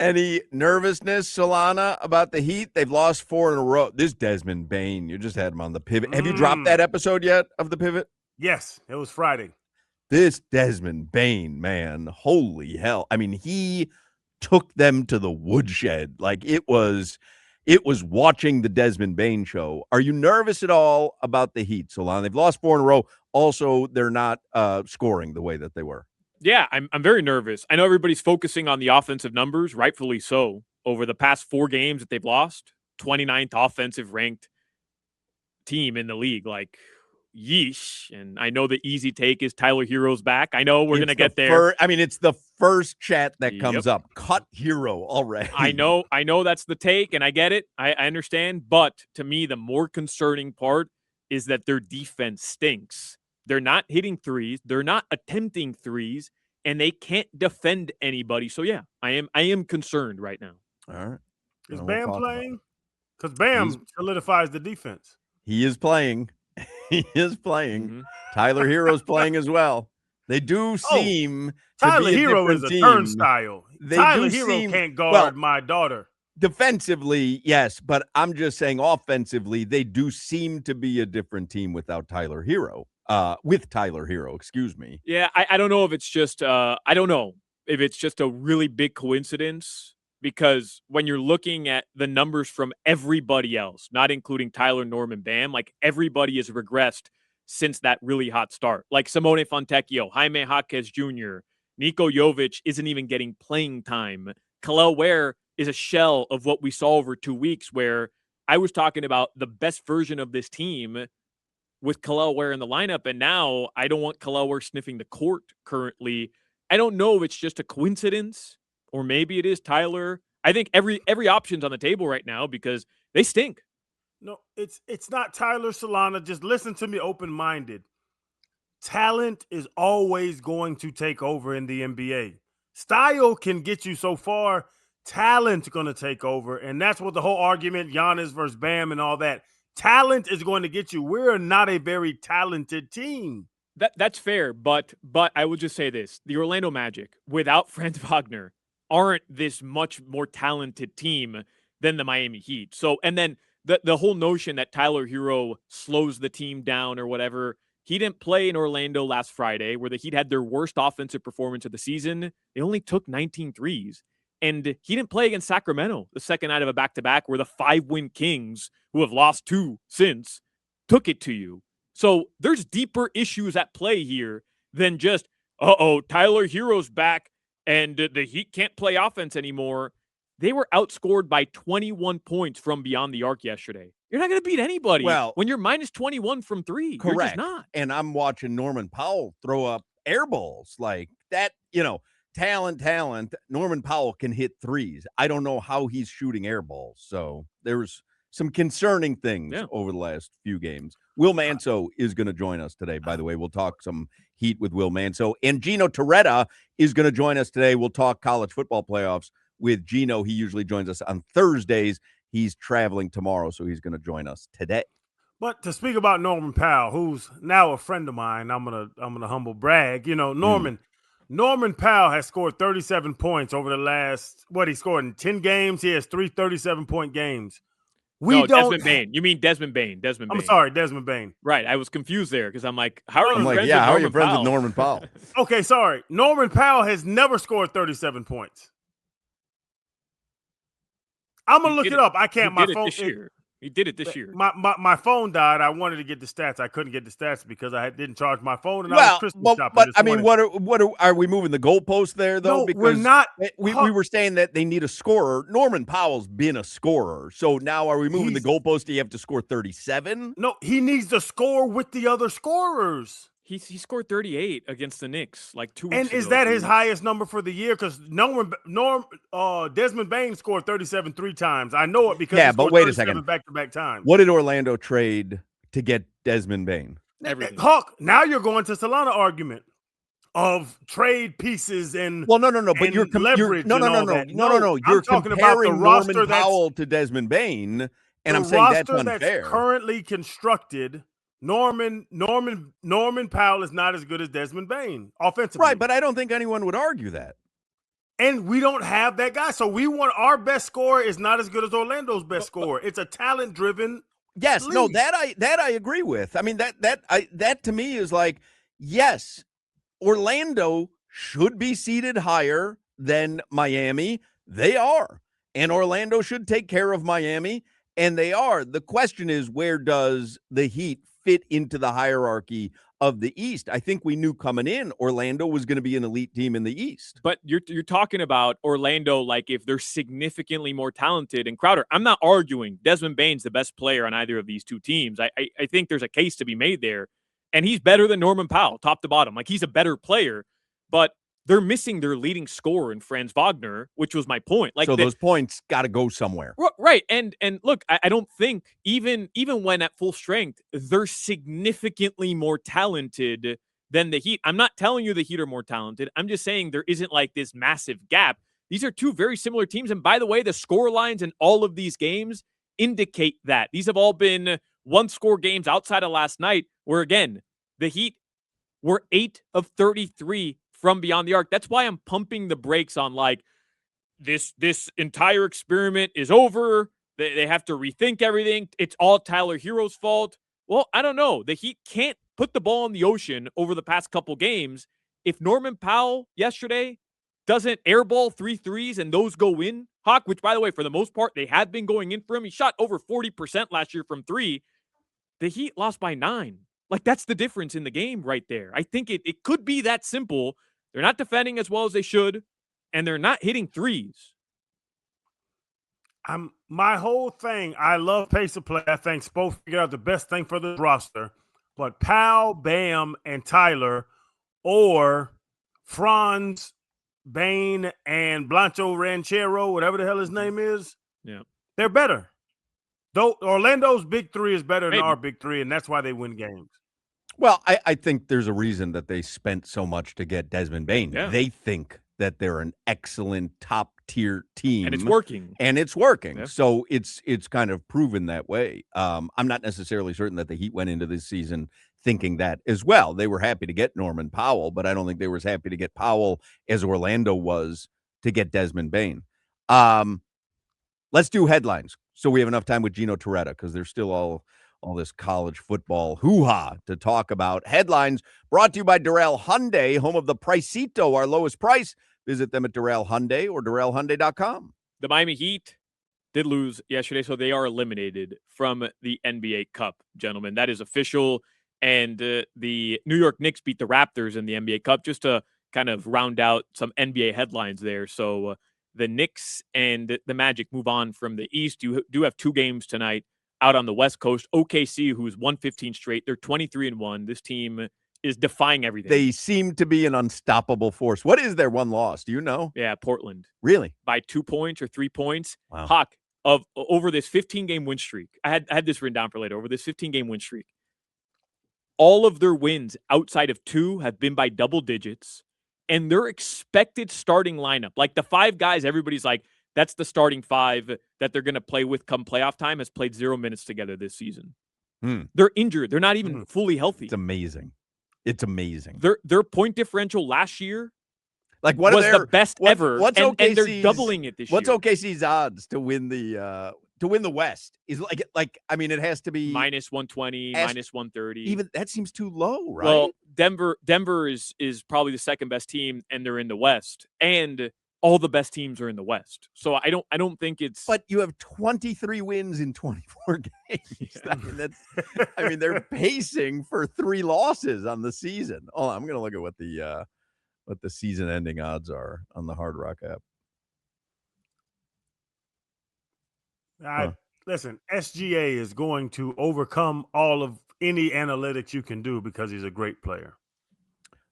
Any nervousness, Solana, about the Heat? They've lost 4 in a row. This Desmond Bain, you just had him on the pivot. Have you dropped that episode yet of the pivot? Yes, it was Friday. This Desmond Bain, man, holy hell. I mean, he took them to the woodshed. Like it was watching the Desmond Bain show. Are you nervous at all about the Heat, Solana? They've lost 4 in a row. Also, they're not scoring the way that they were. Yeah, I'm very nervous. I know everybody's focusing on the offensive numbers, rightfully so. Over the past 4 games that they've lost, 29th offensive ranked team in the league. Like, yeesh. And I know the easy take is Tyler Herro's back. I know we're going to get there. It's the first chat that comes up. Cut Herro already. I know that's the take, and I get it. I understand. But to me, the more concerning part is that their defense stinks. They're not hitting threes. They're not attempting threes, and they can't defend anybody. So yeah, I am concerned right now. All right. Is Bam playing? Because Bam solidifies the defense. He is playing. He is playing. Mm-hmm. Tyler Herro's playing as well. They do seem Tyler to be Herro is a turnstile. Tyler Herro can't guard my daughter. Defensively, yes, but I'm just saying offensively, they do seem to be a different team without Tyler Herro. With Tyler Herro, excuse me. Yeah, I don't know if it's just I don't know if it's just a really big coincidence, because when you're looking at the numbers from everybody else, not including Tyler, Norman, Bam, like everybody has regressed since that really hot start. Like Simone Fontecchio, Jaime Jaquez Jr., Niko Jovic isn't even getting playing time. Kel'el Ware is a shell of what we saw over 2 weeks, where I was talking about the best version of this team with Kel'el Ware in the lineup, and now I don't want Kel'el Ware sniffing the court currently. I don't know if it's just a coincidence or maybe it is Tyler. I think every option's on the table right now because they stink. No, it's not Tyler, Solana. Just listen to me open-minded. Talent is always going to take over in the NBA. Style can get you so far. Talent's going to take over, and that's what the whole argument, Giannis versus Bam and all that. Talent is going to get you. We're not a very talented team. That's fair, but I would just say this. The Orlando Magic, without Franz Wagner, aren't this much more talented team than the Miami Heat. So, and then the whole notion that Tyler Herro slows the team down or whatever, he didn't play in Orlando last Friday, where the Heat had their worst offensive performance of the season. They only took 19 threes. And he didn't play against Sacramento the second night of a back-to-back, where the 5-win Kings, who have lost 2 since, took it to you. So there's deeper issues at play here than just, Tyler Herro's back and the Heat can't play offense anymore. They were outscored by 21 points from beyond the arc yesterday. You're not going to beat anybody when you're minus 21 from 3. Correct. You're just not. And I'm watching Norman Powell throw up air balls like that, talent. Norman Powell can hit threes. I don't know how he's shooting air balls. So there's some concerning things over the last few games. Will Manso is going to join us today, by the way. We'll talk some Heat with Will Manso. And Gino Torretta is going to join us today. We'll talk college football playoffs with Gino. He usually joins us on Thursdays. He's traveling tomorrow, so he's going to join us today. But to speak about Norman Powell, who's now a friend of mine, I'm gonna humble brag. Norman Powell has scored 37 points over the last, he scored in 10 games. He has 3 37-point games. Desmond Bain. You mean Desmond Bain. I'm sorry, Desmond Bain. Right. I was confused there because I'm like, how are you friends with Norman Powell? Okay, sorry. Norman Powell has never scored 37 points. I'm going to look it up. I can't. My phone. He did it this year. My phone died. I wanted to get the stats. I couldn't get the stats because I didn't charge my phone. And I was Christmas shopping but I mean, what are we moving the goalposts there though? No, because we're not. We were saying that they need a scorer. Norman Powell's been a scorer, so now are we moving the goalpost? Do you have to score 37? No, he needs to score with the other scorers. He scored 38 against the Knicks like 2 weeks ago. And is that his highest number for the year? Because Desmond Bain scored 37 3 times. I know it because he scored 37 back-to-back times. What did Orlando trade to get Desmond Bain? Everything. Hawk, now you're going to Solana argument of trade pieces and but you're leverage. You're talking about the roster Norman Powell to Desmond Bain, and I'm saying that's unfair. That's currently constructed. Norman Powell is not as good as Desmond Bain offensively. Right, but I don't think anyone would argue that. And we don't have that guy. So we want our best scorer is not as good as Orlando's best scorer. It's a talent-driven Yes, no, league. that I agree with. I mean, that to me is like, yes, Orlando should be seated higher than Miami. They are. And Orlando should take care of Miami, and they are. The question is, where does the Heat fit into the hierarchy of the East? I think we knew coming in Orlando was going to be an elite team in the East. But you're talking about Orlando like if they're significantly more talented. And Crowder, I'm not arguing Desmond Bane's the best player on either of these two teams. I think there's a case to be made there. And he's better than Norman Powell, top to bottom. Like, he's a better player. But they're missing their leading scorer in Franz Wagner, which was my point. Like, so those points got to go somewhere. Right. And look, I don't think even when at full strength, they're significantly more talented than the Heat. I'm not telling you the Heat are more talented. I'm just saying there isn't like this massive gap. These are two very similar teams. And by the way, the score lines in all of these games indicate that. These have all been one-score games outside of last night where, again, the Heat were 8 of 33 from beyond the arc. That's why I'm pumping the brakes on, like, this entire experiment is over. They have to rethink everything. It's all Tyler Herro's fault. Well, I don't know. The Heat can't put the ball in the ocean over the past couple games. If Norman Powell yesterday doesn't airball 3 threes and those go in, Hawk, which, by the way, for the most part, they had been going in for him. He shot over 40% last year from 3. The Heat lost by 9. Like, that's the difference in the game right there. I think it could be that simple. They're not defending as well as they should, and they're not hitting threes. My whole thing, I love pace of play. I think Spo figured out the best thing for the roster. But Powell, Bam, and Tyler, or Franz, Bane, and Blancho Ranchero, whatever the hell his name is, yeah, they're better. Though Orlando's big three is better than Maybe. our big three, and that's why they win games. Well, I think there's a reason that they spent so much to get Desmond Bane. Yeah. They think that they're an excellent top-tier team. And it's working. Yeah. Yeah. So it's kind of proven that way. I'm not necessarily certain that the Heat went into this season thinking that as well. They were happy to get Norman Powell, but I don't think they were as happy to get Powell as Orlando was to get Desmond Bane. Let's do headlines so we have enough time with Gino Torretta, because there's still all this college football hoo-ha to talk about. Headlines brought to you by Doral Hyundai, home of the Pricito, our lowest price. Visit them at Doral Hyundai or DoralHyundai.com. The Miami Heat did lose yesterday, so they are eliminated from the NBA Cup, gentlemen. That is official. And the New York Knicks beat the Raptors in the NBA Cup, just to kind of round out some NBA headlines there. So the Knicks and the Magic move on from the East. You do have 2 games tonight out on the West Coast. OKC, who's won 15 straight, they're 23-1. This team is defying everything. They seem to be an unstoppable force. What is their one loss? Do you know? Yeah, Portland. Really? By 2 points or 3 points. Wow. Hawk, over this 15-game win streak, I had this written down for later, over this 15-game win streak, all of their wins outside of 2 have been by double digits, and their expected starting lineup, like the 5 guys everybody's like, that's the starting 5 that they're going to play with come playoff time, has played 0 minutes together this season. They're injured. They're not even fully healthy. It's amazing. It's amazing. Their point differential last year was the best ever, and they're doubling it this year. What's OKC's odds to win the West? Is like I mean, it has to be minus 120, minus 130. Even that seems too low, right? Well, Denver is probably the second best team, and they're in the West, and all the best teams are in the West. So I don't think it's. But you have 23 wins in 24 games. Yeah. I mean, they're pacing for 3 losses on the season. Oh, I'm going to look at what the season-ending odds are on the Hard Rock app. Listen, SGA is going to overcome all of any analytics you can do because he's a great player.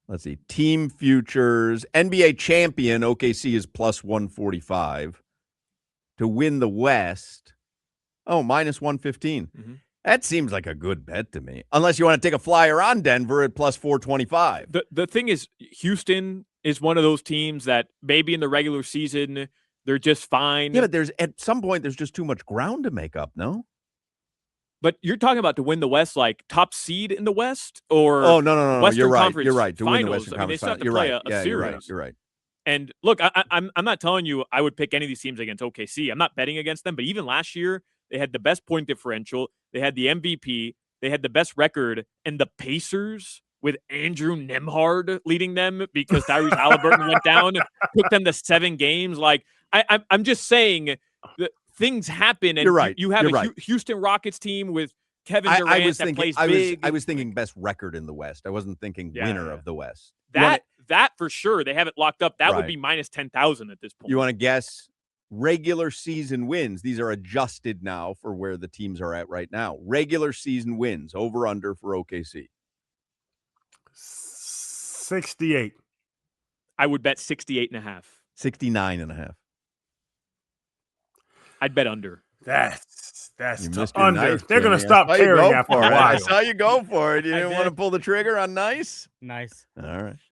Let's see. Team futures. NBA champion, OKC is plus 145. To win the West, minus 115. Mm-hmm. That seems like a good bet to me. Unless you want to take a flyer on Denver at plus 425. The thing is, Houston is one of those teams that maybe in the regular season they're just fine. Yeah, but at some point there's just too much ground to make up, no? But you're talking about to win the West, like top seed in the West, or no. Western You're right. Conference You're right. To finals. win the Western Conference They still have to You're play right. a series. You're right. And look, I'm not telling you I would pick any of these teams against OKC. I'm not betting against them, but even last year they had the best point differential, they had the MVP, they had the best record, and the Pacers with Andrew Nembhard leading them because Tyrese Halliburton went down, took them to 7 games. Like I'm just saying that things happen, and You're right. you have You're a right. Houston Rockets team with Kevin Durant that plays big. I was thinking best record in the West. I wasn't thinking winner of the West. That for sure. They have it locked up. That would be minus 10,000 at this point. You want to guess regular season wins? These are adjusted now for where the teams are at right now. Regular season wins, over under for OKC. 68. I would bet 68.5. 69.5. I'd bet under. That's tough. Under. Nice, they're going to stop caring after a while. I saw you go for it. You didn't want to pull the trigger on nice? Nice. All right.